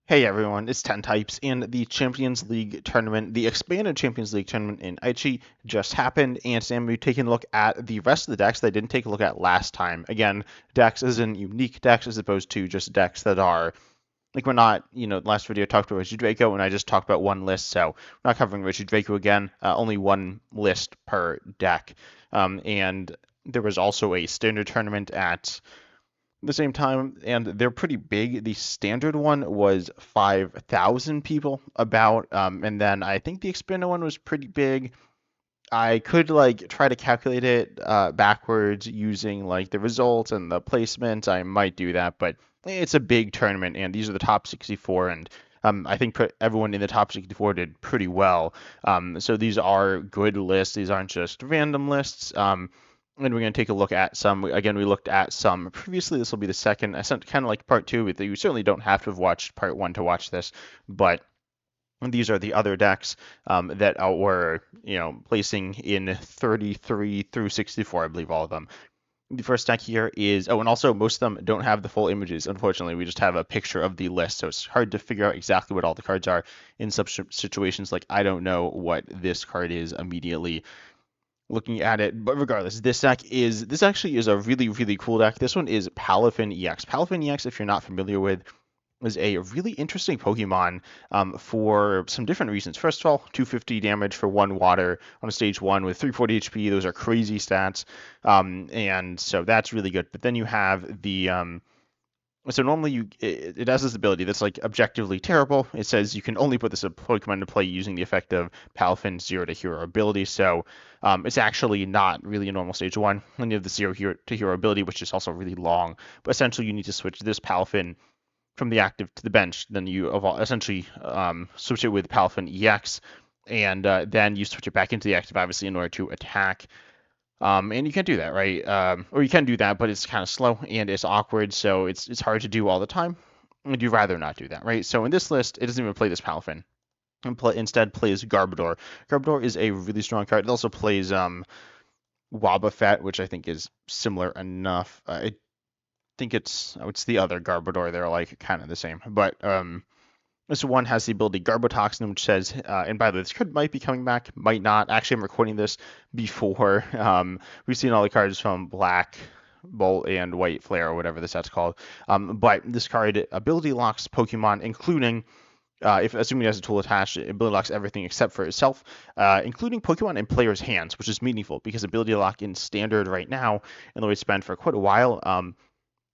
Hey everyone, it's 10 Types, and the Champions League tournament, the expanded Champions League tournament in Aichi just happened, and today we're taking a look at the rest of the decks that I didn't take a look at last time. Again, decks as in unique decks as opposed to just decks that are, like we're not, last video I talked about Richie Draco, and I just talked about one list, so we're not covering Richie Draco again, only one list per deck. And there was also a standard tournament at the same time, and they're pretty big. The standard one was 5,000 people about, and then I think the expanded one was pretty big. I could like try to calculate it backwards using like the results and the placement. I might do that, but it's a big tournament, and these are the top 64, and I think everyone in the top 64 did pretty well. So these are good lists. These aren't just random lists. And we're going to take a look at some. Again, we looked at some previously. This will be the second. I sent kind of like part two. You certainly don't have to have watched part one to watch this, but these are the other decks that were, placing in 33 through 64, I believe all of them. The first deck here is, oh, and also most of them don't have the full images. Unfortunately, we just have a picture of the list, so it's hard to figure out exactly what all the cards are in such situations. Like I don't know what this card is immediately looking at it. But regardless, this actually is a really, really cool deck. This one is Palifin EX. Palifin EX, if you're not familiar with, is a really interesting Pokemon for some different reasons. First of all, 250 damage for 1 water on a stage 1 with 340 HP. Those are crazy stats. And so that's really good. But then you have the so normally it has this ability that's like objectively terrible. It says you can only put this Pokemon into play using the effect of Palfin's 0 to Hero ability. So it's actually not really a normal stage 1. Then you have the 0 to Hero ability, which is also really long. But essentially you need to switch this Palfin from the active to the bench. Then you essentially switch it with Palfin EX, and then you switch it back into the active, obviously, in order to attack. And you can't do that, right? Or you can do that, but it's kind of slow and it's awkward, so it's hard to do all the time. And you'd rather not do that, right? So in this list, it doesn't even play this Palafin. Instead plays Garbodor. Garbodor is a really strong card. It also plays Wobbuffet, which I think is similar enough. I think it's the other Garbodor. They're like kind of the same, but this one has the ability Garbotoxin, which says, and by the way, this card might be coming back, might not. Actually, I'm recording this before we've seen all the cards from Black Bolt and White Flare, or whatever this set's called. But this card ability locks Pokemon, including, if assuming it has a tool attached, it ability locks everything except for itself, including Pokemon in players' hands, which is meaningful because ability lock in standard right now, and the way it's been for quite a while,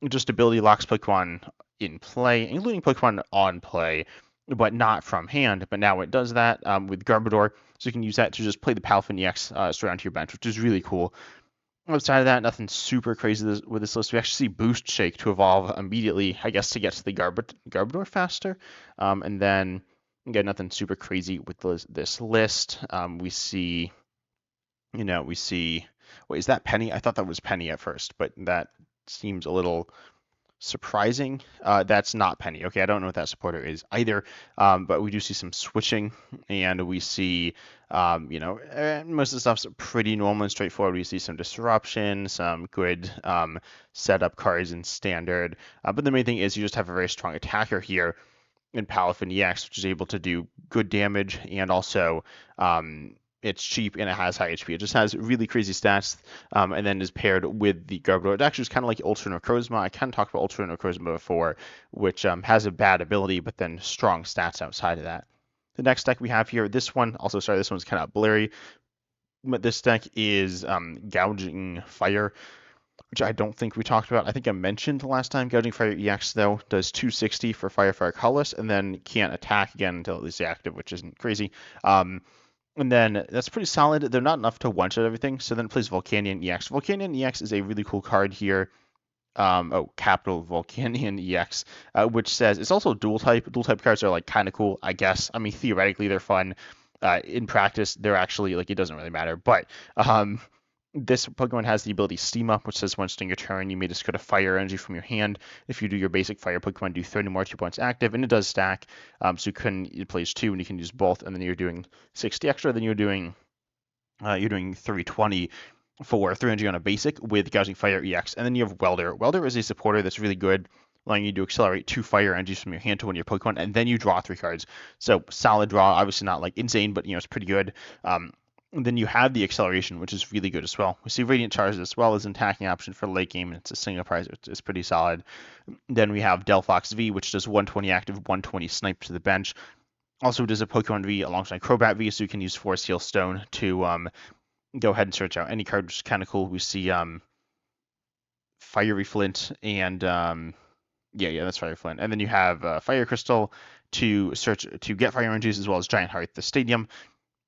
just ability locks Pokemon in play, including Pokemon on play, but not from hand. But now it does that with Garbodor, so you can use that to just play the Palafin EX straight onto your bench, which is really cool. Outside of that, nothing super crazy with this list. We actually see Boost Shake to evolve immediately, I guess, to get to the Garbodor faster. And then, again, nothing super crazy with this list. We see, wait, is that Penny? I thought that was Penny at first, but that seems a little surprising. That's not Penny. Okay, I don't know what that supporter is either, but we do see some switching, and we see, most of the stuff's pretty normal and straightforward. We see some disruption, some good setup cards in standard, but the main thing is you just have a very strong attacker here in Palafin EX, which is able to do good damage and also it's cheap and it has high HP. It just has really crazy stats, and then is paired with the Garbodor. It actually is kind of like Ultra Necrozma. I kind of talked about Ultra Necrozma before, which has a bad ability, but then strong stats outside of that. The next deck we have here, this one's kind of blurry, but this deck is Gouging Fire, which I don't think we talked about. I think I mentioned the last time. Gouging Fire EX, though, does 260 for Fire Colorless, and then can't attack again until it is active, which isn't crazy. And then that's pretty solid. They're not enough to one-shot everything. So then it plays Volcanion EX. Volcanion EX is a really cool card here. Capital Volcanion EX, which says it's also dual type. Dual type cards are like kind of cool, I guess. I mean, theoretically they're fun. In practice, they're actually like it doesn't really matter. But this Pokemon has the ability Steam Up, which says once during your turn, you may discard a fire energy from your hand. If you do your basic fire Pokemon, do 30 more 2 points active, and it does stack. So it plays 2, and you can use both, and then you're doing 60 extra. Then you're doing 320 for 300 on a basic with Gouging Fire EX, and then you have Welder. Welder is a supporter that's really good allowing you to accelerate 2 fire energies from your hand to one of your Pokemon, and then you draw 3 cards. So solid draw, obviously not like insane, but it's pretty good. And then you have the acceleration, which is really good as well. We see Radiant Charge as well as an attacking option for late game, and it's a single price, which is pretty solid. Then we have Delphox V, which does 120 active, 120 snipe to the bench. Also does a Pokemon V alongside Crobat V, so you can use Force Heal Stone to go ahead and search out any card, which is kind of cool. We see Fiery Flint and yeah, that's Fire Flint. And then you have Fire Crystal to get Fire Energies, as well as Giant Heart, the Stadium.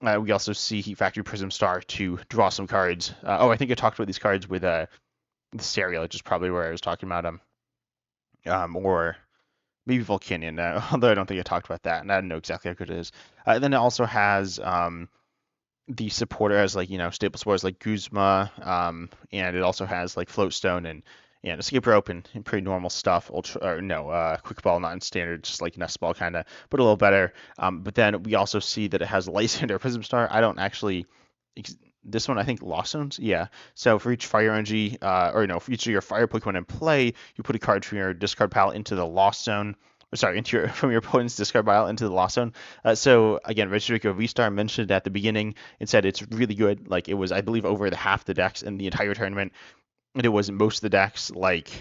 We also see Heat Factory Prism Star to draw some cards. I think I talked about these cards with the Cereal, which is probably where I was talking about them. Or maybe Volcanion, although I don't think I talked about that, and I don't know exactly how good it is. Then it also has the supporter as staple supporters like Guzma, and it also has like Float Stone and Escape Rope and pretty normal stuff. Quick Ball, not in standard, just like Nest Ball kind of, but a little better. But then we also see that it has Lysander Prism Star. I don't actually. This one, I think, Lost Zones. Yeah. So for each Fire Energy, for each of your Fire Pokemon in play, you put a card from your discard pile into the Lost Zone. Sorry, from your opponent's discard pile into the Lost Zone. So again, Regidraco V-Star mentioned at the beginning and said it's really good. Like, it was, I believe, over the half the decks in the entire tournament, and it was most of the decks. Like,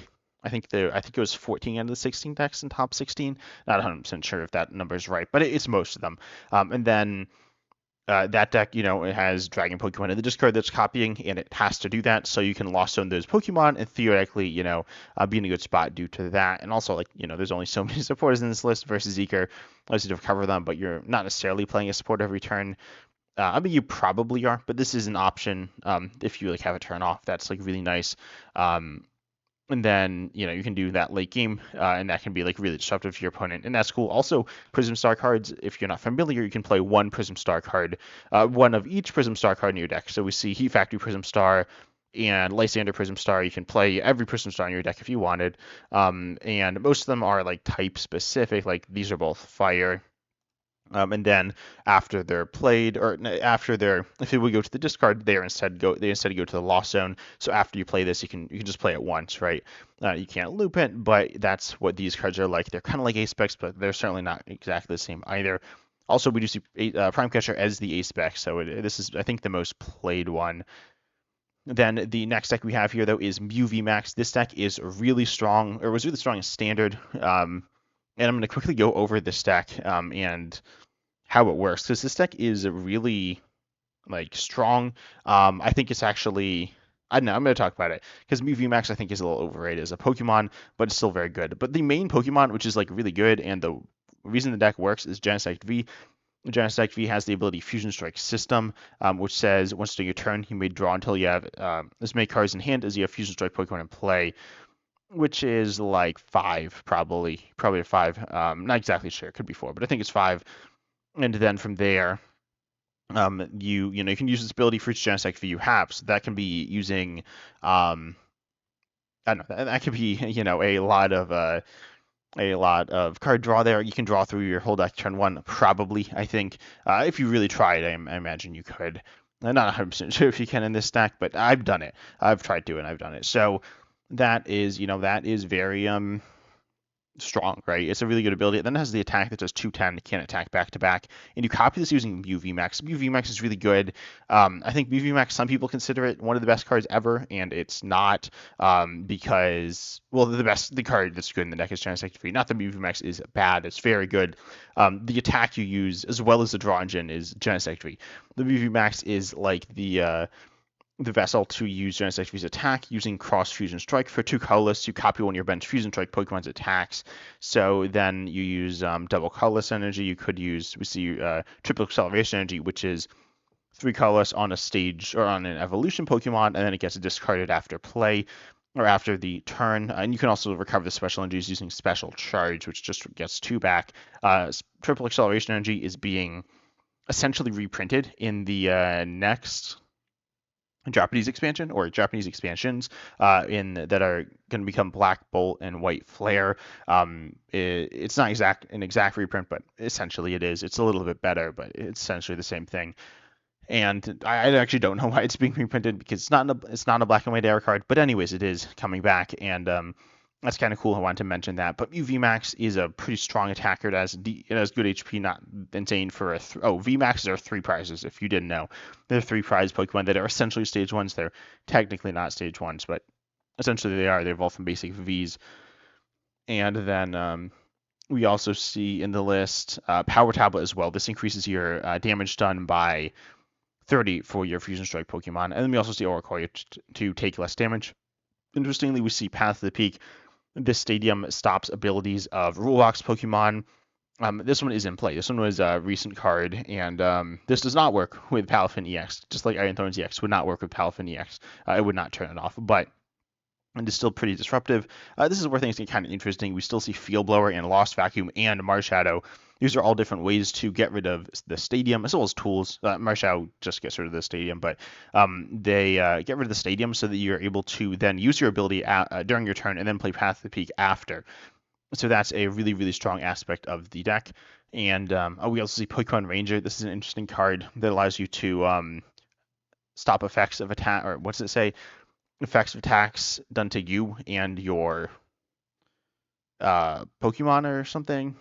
I think it was 14 out of the 16 decks in top 16. Not 100% sure if that number is right, but it's most of them. And then that deck, it has Dragon Pokemon in the discard that's copying, and it has to do that, so you can Lost Zone those Pokemon and theoretically, be in a good spot due to that. And also, there's only so many supporters in this list versus Zeker, obviously to recover them, but you're not necessarily playing a support every turn. I mean, you probably are, but this is an option if you have a turn off. That's really nice. And then you can do that late game, and that can be really disruptive to your opponent, and that's cool. Also, Prism Star cards, if you're not familiar, you can play one Prism Star card, one of each Prism Star card in your deck. So we see Heat Factory Prism Star and Lysander Prism Star. You can play every Prism Star in your deck if you wanted, and most of them are type specific. Like, these are both fire. And then after they're played, or if it would go to the discard, they instead go to the Lost Zone. So after you play this, you can just play it once, right? You can't loop it, but that's what these cards are like. They're kind of like Ace Specs, but they're certainly not exactly the same either. Also, we do see Prime Catcher as the Ace Spec, so this is, I think, the most played one. Then the next deck we have here, though, is Mew VMAX. This deck is really strong, or was really strong in Standard. And I'm going to quickly go over this deck and how it works, because this deck is really strong. I think it's actually, I don't know, I'm going to talk about it, because Mew VMAX I think is a little overrated as a Pokemon, but it's still very good. But the main Pokemon, which is really good, and the reason the deck works, is Genesect V. Genesect V has the ability Fusion Strike System, which says once during your turn, you may draw until you have as many cards in hand as you have Fusion Strike Pokemon in play, which is 5, probably 5. Not exactly sure, it could be 4, but I think it's 5. And then from there, you can use this ability for each Genesect V you have. So that can be using, I don't know, that could be a lot of card draw there. You can draw through your whole deck turn 1, probably. I think if you really tried, I imagine you could. I'm not 100% sure if you can in this deck, but I've done it. I've tried to, and I've done it. So that is very strong, right? It's a really good ability. Then it has the attack that does 210, can attack back to back, and you copy this using Mew VMAX. Mew VMAX is really good. I think Mew VMAX, some people consider it one of the best cards ever, and it's not, because, well, the card that's good in the deck is Genesect V. Not that Mew VMAX is bad, it's very good. The attack you use, as well as the draw engine, is Genesect V. The Mew VMAX is the vessel to use Genesect V's attack using Cross Fusion Strike. For 2 colorless, you copy one of your bench Fusion Strike Pokemon's attacks. So then you use double colorless energy. You could use, triple acceleration energy, which is 3 colorless on a stage or on an evolution Pokemon, and then it gets discarded after play or after the turn. And you can also recover the special energies using Special Charge, which just gets 2 back. Triple acceleration energy is being essentially reprinted in the next Japanese expansion, or Japanese expansions that are going to become Black Bolt and White Flare. It's not an exact reprint, but essentially it is. It's a little bit better, but it's essentially the same thing. And I actually don't know why it's being reprinted, because it's not a black and white era card. But anyways, it is coming back, and that's kind of cool. I wanted to mention that. But VMAX is a pretty strong attacker. It has good HP, not insane for a. VMAXs are 3 prizes, if you didn't know. They're 3 prize Pokemon that are essentially stage 1s. They're technically not stage 1s, but essentially they are. They evolve from basic Vs. And then we also see in the list Power Tablet as well. This increases your damage done by 30 for your Fusion Strike Pokemon. And then we also see Oricoil to take less damage. Interestingly, we see Path to the Peak. This stadium stops abilities of Rule Box Pokemon. This one is in play. This one was a recent card, and this does not work with Palifin EX. Just like Iron Thorns EX would not work with Palifin EX. It would not turn it off, but and is still pretty disruptive. This is where things get kind of interesting. We still see Field Blower and Lost Vacuum and Marshadow. These are all different ways to get rid of the stadium, as well as tools. Marshadow just gets rid of the stadium, but they get rid of the stadium so that you're able to then use your ability during your turn and then play Path to the Peak after. So that's a really, really strong aspect of the deck. And we also see Pokemon Ranger. This is an interesting card that allows you to stop effects of attack, or what's it say? Effects of attacks done to you and your Pokemon or something.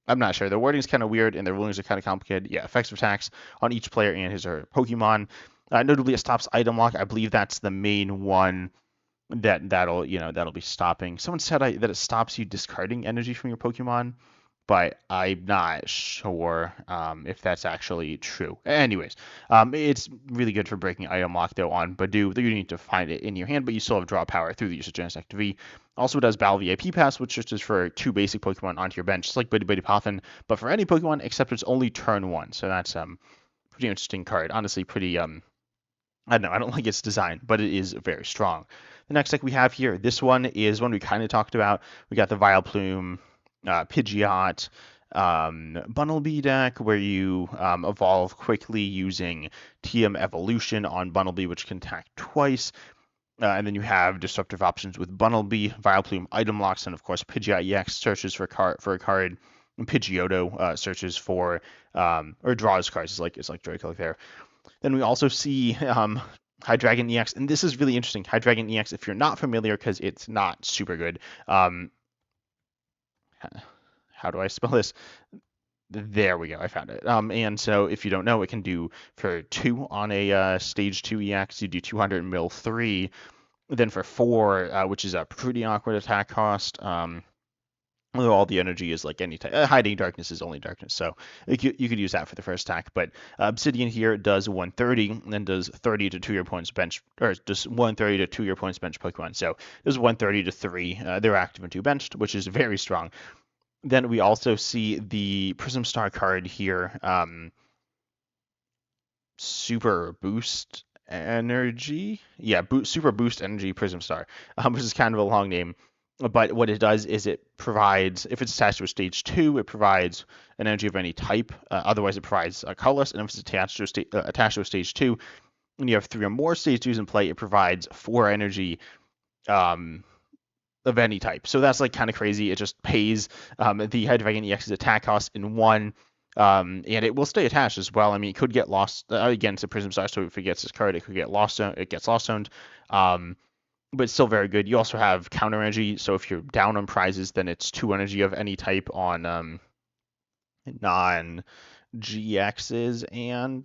I'm not sure. The wording is kind of weird and the rulings are kind of complicated. Yeah, effects of attacks on each player and his or her Pokemon. Notably, it stops item lock. I believe that's the main one that'll be stopping. Someone said that it stops you discarding energy from your Pokemon, but I'm not sure if that's actually true. Anyways, it's really good for breaking item lock though on Badoo. You need to find it in your hand, but you still have draw power through the use of Genesis Active V. Also does Battle VIP Pass, which is just for 2 basic Pokemon onto your bench, just like Buddy Palfin, but for any Pokemon except it's only turn 1. So that's pretty interesting card. Honestly, pretty I don't know. I don't like its design, but it is very strong. The next deck we have here, this one is one we kind of talked about. We got the Vileplume, Pidgeot, Bunnelby deck, where you evolve quickly using TM Evolution on Bunnelby, which can attack twice. And then you have disruptive options with Bunnelby, Vileplume item locks, and of course Pidgeot EX searches for a card. And Pidgeotto searches for or draws cards. It's like Draco there. Then we also see Hydreigon EX, and this is really interesting. Hydreigon EX, if you're not familiar, because it's not super good. How do I spell this? There we go. I found it. And so if you don't know, it can do for 2 on a stage 2 EX, you do 200 mil 3. Then for 4, which is a pretty awkward attack cost. Although all the energy is like any type. Hiding Darkness is only darkness, so you could use that for the first attack. But Obsidian here does 130, and then does 30 to 2 your opponent's bench, or just 130 to 2 your opponent's bench Pokemon. So it does 130 to 3. They're active and 2 benched, which is very strong. Then we also see the Prism Star card here, Super Boost Energy. Yeah, Super Boost Energy Prism Star, which is kind of a long name. But what it does is it provides, if it's attached to a stage 2, it provides an energy of any type. Otherwise, it provides a colorless. And if it's attached to a stage 2, and you have 3 or more stage 2s in play, it provides 4 energy of any type. So that's like kind of crazy. It just pays the Hydreigon EX's attack cost in 1. And it will stay attached as well. I mean, it could get lost again to Prism Star. So if it gets this card, it could get lost. It gets lost owned. But it's still very good. You also have counter energy, so if you're down on prizes, then it's 2 energy of any type on non-GXs and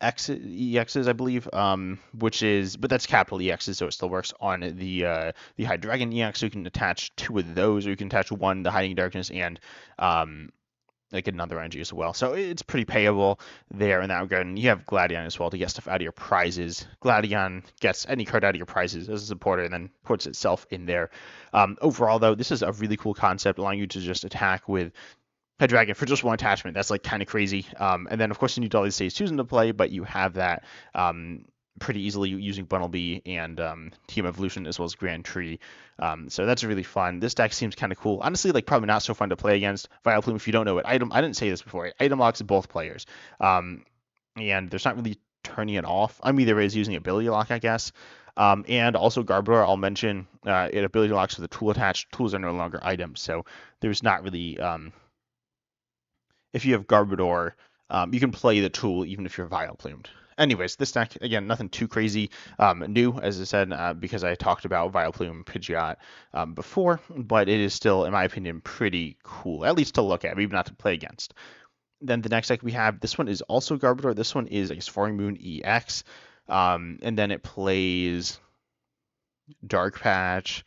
EXs, I believe, but that's capital EXs, so it still works on the Hydreigon EX, so you can attach 2 of those, or you can attach 1 to Hiding Darkness and like another energy as well. So it's pretty payable there in that regard. And you have Gladion as well to get stuff out of your prizes. Gladion gets any card out of your prizes as a supporter and then puts itself in there. Overall, though, this is a really cool concept, allowing you to just attack with Hydreigon for just 1 attachment. That's like kind of crazy. And then, of course, you need all these stage 2s into play, but you have that pretty easily using Bunnelby and Team Evolution as well as Grand Tree. So that's really fun. This deck seems kind of cool. Honestly, like probably not so fun to play against. Vileplume, if you don't know it, I didn't say this before. Item locks both players. And there's not really turning it off. I mean, there is using ability lock, I guess. And also Garbodor, I'll mention, it ability locks with a tool attached. Tools are no longer items. So there's not really... if you have Garbodor, you can play the tool even if you're Vileplumed. Anyways, this deck, again, nothing too crazy new, as I said, because I talked about Vileplume, Pidgeot before, but it is still, in my opinion, pretty cool, at least to look at, maybe not to play against. Then the next deck we have, this one is also Garbodor. This one is, I guess, Roaring Moon EX. And then it plays Dark Patch,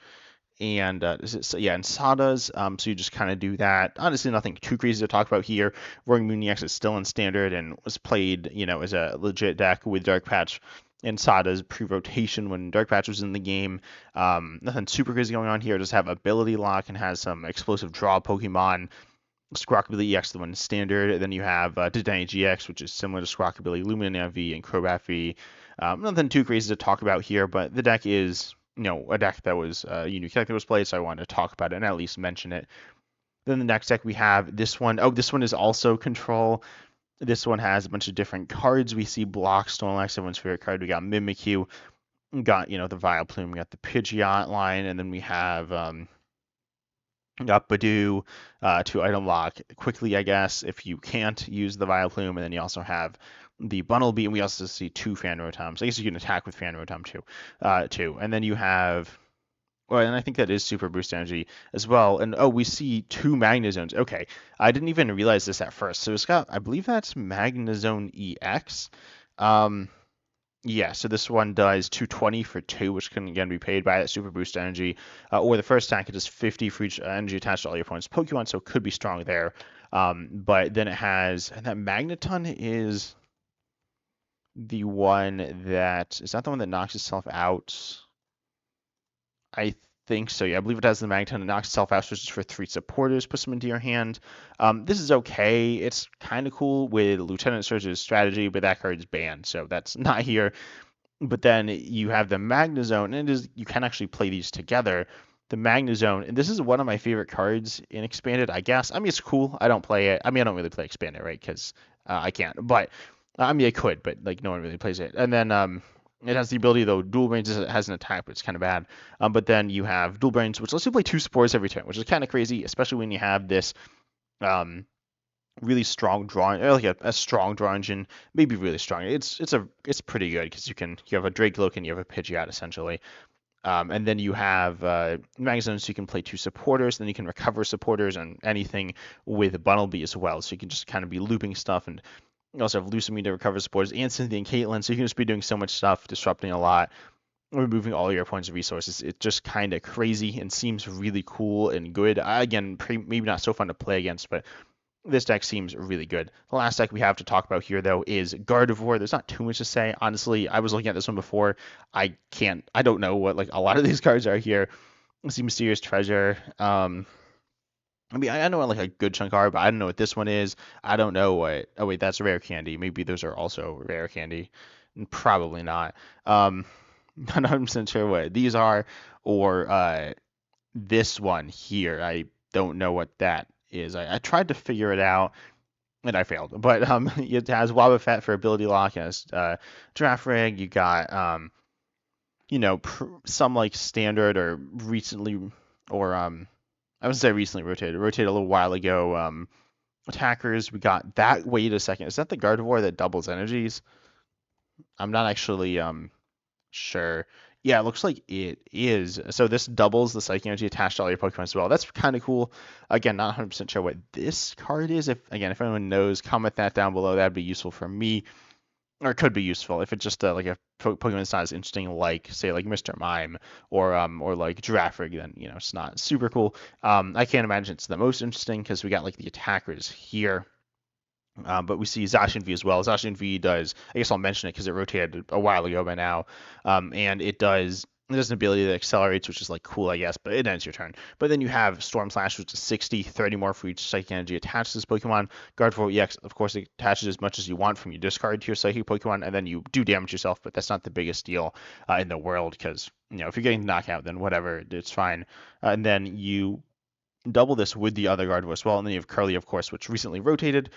and and Sadas. So you just kind of do that. Honestly, nothing too crazy to talk about here. Roaring Moon EX is still in standard and was played, as a legit deck with Dark Patch and Sadas pre-rotation when Dark Patch was in the game. Nothing super crazy going on here. Just have ability lock and has some explosive draw Pokemon. Squawkabilly EX, the one standard. Then you have Dedenne GX, which is similar to Squawkabilly, Lumina V, and Crobat V. Nothing too crazy to talk about here, but the deck is, a deck that was a unique deck that was played, so I wanted to talk about it and at least mention it. Then the next deck we have this one. Oh, this one is also Control. This one has a bunch of different cards. We see Block, Snorlax, everyone's favorite card. We got Mimikyu, got, the Vileplume, we got the Pidgeot line, and then we have got Badoo to item lock quickly, I guess, if you can't use the Vileplume. And then you also have the Bunnelby, and we also see 2 Fanrotoms. I guess you can attack with Fanrotom too. And then you have, well, and I think that is Super Boost Energy as well. And we see 2 Magnezones. Okay, I didn't even realize this at first. So it's got, I believe that's Magnezone EX. Yeah, so this one does 220 for 2, which can again be paid by that Super Boost Energy, or the first attack it does 50 for each energy attached to all your opponent's Pokemon, so it could be strong there. But then it has, and that Magneton is the one that, is that the one that knocks itself out? I think so, yeah. I believe it has the Magneton that knocks itself out, switches for 3 supporters, puts them into your hand. This is okay. It's kind of cool with Lieutenant Surge's strategy, but that card's banned, so that's not here. But then you have the Magnezone, and you can actually play these together. The Magnezone, and this is one of my favorite cards in Expanded, I guess. I mean, it's cool. I don't play it. I mean, I don't really play Expanded, right? Because I can't. But I mean, I could, but like no one really plays it. And then it has the ability, though, Dual Brains has an attack, but it's kind of bad. But then you have Dual Brains, which lets you play 2 spores every turn, which is kind of crazy, especially when you have this really strong draw, or like a strong draw engine, maybe really strong. It's pretty good because you have a Drakeloak and you have a Pidgeot essentially. And then you have Magnezones, so you can play 2 supporters, then you can recover supporters and anything with Bunnelby as well. So you can just kind of be looping stuff, and you also have Lusamine to recover supporters, and Cynthia and Caitlyn, so you can just be doing so much stuff, disrupting a lot, removing all your opponent's resources. It's just kind of crazy and seems really cool and good. Again, maybe not so fun to play against, but this deck seems really good. The last deck we have to talk about here, though, is Gardevore. There's not too much to say. Honestly, I was looking at this one before. I don't know what, like, a lot of these cards are here. Let's see, Mysterious Treasure. I mean, I know what, like, a good chunk are, but I don't know what this one is. I don't know what, oh wait, that's Rare Candy. Maybe those are also Rare Candy. Probably not. Not 100% sure what these are, or this one here. I don't know what that is. I tried to figure it out and I failed. But it has Wobbuffet for ability lock. It has Draft Rig. You got some like standard or recently, or I would say recently rotated a little while ago. Attackers. We got that. Wait a second. Is that the Gardevore that doubles energies? I'm not actually sure. Yeah, it looks like it is. So this doubles the Psychic Energy attached to all your Pokemon as well. That's kind of cool. Again, not 100% sure what this card is. If anyone knows, comment that down below. That'd be useful for me, or it could be useful if it's just like a Pokemon that's not as interesting, like say like Mr. Mime or like Giraffrig. Then it's not super cool. I can't imagine it's the most interesting because we got like the attackers here. But we see Zacian V as well. Zacian V does, I guess I'll mention it because it rotated a while ago by now, and it does an ability that accelerates, which is like cool, I guess, but it ends your turn. But then you have Storm Slash, which is 60, 30 more for each Psychic Energy attached to this Pokemon. Gardevore EX, of course, it attaches as much as you want from your discard to your Psychic Pokemon, and then you do damage yourself, but that's not the biggest deal in the world because, if you're getting knockout, then whatever, it's fine. And then you double this with the other Gardevore as well, and then you have Curly, of course, which recently rotated,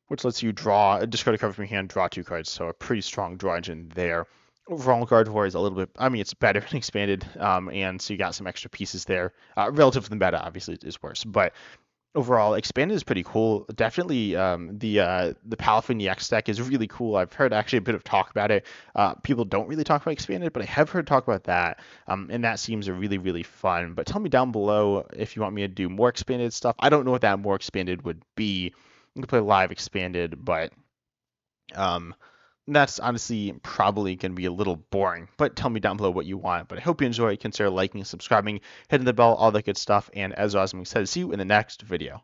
which lets you discard a card from your hand, draw 2 cards, so a pretty strong draw engine there. Overall, Gardevore is a little bit, it's better than Expanded, and so you got some extra pieces there. Relative to the meta, obviously, is worse, but Overall, expanded is pretty cool. Definitely, the Palifin EX deck is really cool. I've heard actually a bit of talk about it. People don't really talk about expanded, but I have heard talk about that, and that seems really fun. But tell me down below if you want me to do more expanded stuff. I don't know what that more expanded would be. You can play live expanded, but um, that's honestly probably going to be a little boring. But tell me down below what you want. But I hope you enjoy. Consider liking, subscribing, hitting the bell, all that good stuff. And as Osmond said, see you in the next video.